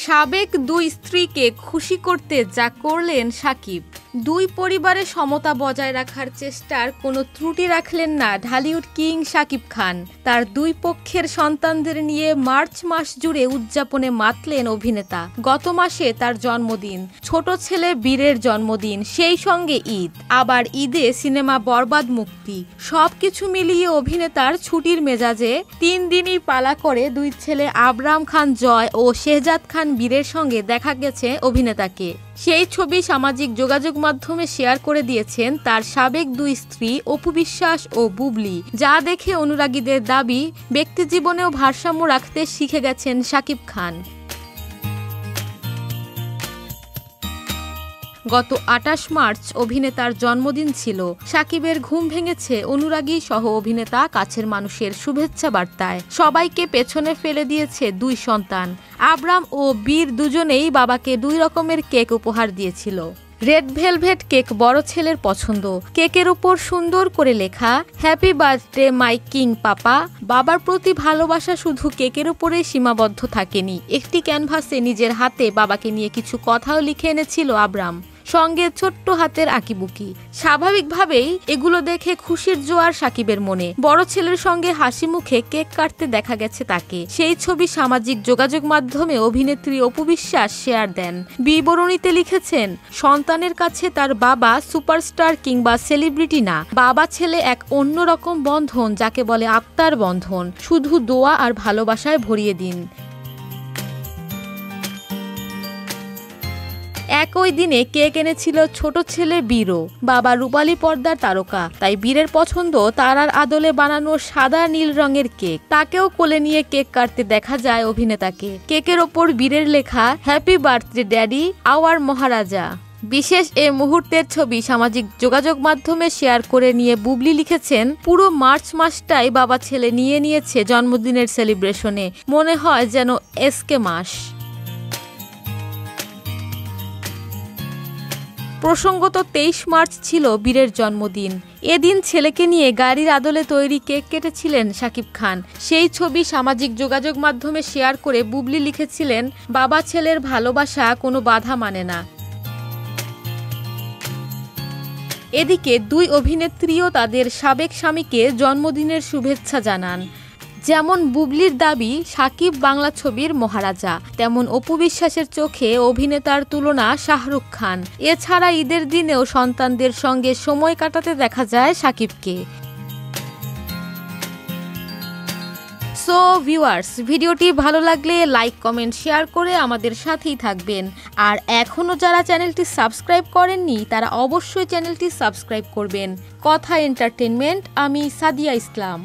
সাবেক দুই স্ত্রীকে খুশি করতে যা করলেন শাকিব। দুই পরিবারের সমতা বজায় রাখার চেষ্টার কোনো ত্রুটি রাখলেন না ঢালিউড কিং শাকিব খান। তার দুই পক্ষের সন্তানদের নিয়ে মার্চ মাস জুড়ে উদযাপনে মাতলেন অভিনেতা। গত মাসে তার জন্মদিন, ছোট ছেলে বীরের জন্মদিন, সেই সঙ্গে ঈদ, আবার ঈদে সিনেমা বরবাদ মুক্তি। সবকিছু মিলিয়ে অভিনেতার ছুটির মেজাজে 3 দিনই পালা করে দুই ছেলে আবরাম খান জয় ও শেহজাদ খান বীরের সঙ্গে দেখা গেছে অভিনেতাকে। সেই ছবি সামাজিক যোগাযোগ মাধ্যমে শেয়ার করে দিয়েছেন তার সাবেক দুই স্ত্রী অপু বিশ্বাস ও বুবলি, যা দেখে অনুরাগীদের দাবি ব্যক্তিজীবনেও ভারসাম্য রাখতে শিখে গেছেন শাকিব খান। গত 28 মার্চ অভিনেতার জন্মদিন ছিল। শাকিবের ঘুম ভেঙেছে অনুরাগী সহ অভিনেতা কাছের মানুষের শুভেচ্ছা বার্তায়। সবাইকে পেছনে ফেলে দিয়েছে দুই সন্তান। আবরাম ও বীর দুজনেই বাবাকে 2 রকমের কেক উপহার দিয়েছিল। রেড ভেলভেট কেক বড় ছেলের পছন্দ। কেকের উপর সুন্দর করে লেখা হ্যাপি বার্থডে মাই কিং পাপা। বাবার প্রতি ভালোবাসা শুধু কেকের উপরেই সীমাবদ্ধ থাকেনি, একটি ক্যানভাসে নিজের হাতে বাবাকে নিয়ে কিছু কথাও লিখে এনেছিল আবরাম, সঙ্গে ছোট্ট হাতের আঁকিবুকি। স্বাভাবিকভাবেই এগুলো দেখে খুশির জোয়ার শাকিবের মনে। বড় ছেলের সঙ্গে হাসি মুখে কেক কাটতে দেখা গেছে তাকে। সেই ছবি সামাজিক যোগাযোগ মাধ্যমে অভিনেত্রী অপু বিশ্বাস শেয়ার দেন। বিবরণীতে লিখেছেন, সন্তানের কাছে তার বাবা সুপারস্টার কিংবা সেলিব্রিটি না, বাবা ছেলে এক অন্যরকম বন্ধন, যাকে বলে আত্মার বন্ধন। শুধু দোয়া আর ভালোবাসায় ভরিয়ে দিন। একই দিনে কেক এনেছিল ছোট ছেলে বীরও। বাবা রূপালী পর্দার তারকা, তাই বীরের পছন্দ তারার আদলে বানানো সাদা নীল রঙের কেক। তাকেও কোলে নিয়ে কেক কাটতে দেখা যায় অভিনেতাকে। কেকের ওপর বীরের লেখা হ্যাপি বার্থডে ড্যাডি আওয়ার মহারাজা। বিশেষ এ মুহূর্তের ছবি সামাজিক যোগাযোগ মাধ্যমে শেয়ার করে নিয়ে বুবলি লিখেছেন, পুরো মার্চ মাসটাই বাবা ছেলে নিয়ে নিয়েছে জন্মদিনের সেলিব্রেশনে, মনে হয় যেন এসকে মাস। প্রসঙ্গত 23 মার্চ ছিল বীরের জন্মদিন। এদিন ছেলেকে নিয়ে গাড়ির আদলে তৈরি কেক কেটেছিলেন শাকিব খান। সেই ছবি সামাজিক যোগাযোগ মাধ্যমে শেয়ার করে বুবলি লিখেছিলেন, বাবা ছেলের ভালোবাসা কোনো বাধা মানে না। এদিকে দুই অভিনেত্রীও তাদের সাবেক স্বামীকে জন্মদিনের শুভেচ্ছা জানান। যেমন বুবলির দাবি শাকিব বাংলা ছবির মহারাজা, তেমন অপু বিশ্বাসের চোখে অভিনেতার তুলনা শাহরুখ খান। এছাড়া ঈদের দিনেও সন্তানদের সঙ্গে সময় কাটাতে দেখা যায় শাকিবকে। সো ভিউয়ার্স, ভিডিওটি ভালো লাগলে লাইক কমেন্ট শেয়ার করে আমাদের সাথেই থাকবেন। আর এখনও যারা চ্যানেলটি সাবস্ক্রাইব করেননি তারা অবশ্যই চ্যানেলটি সাবস্ক্রাইব করবেন। কথা এন্টারটেনমেন্ট, আমি সাদিয়া ইসলাম।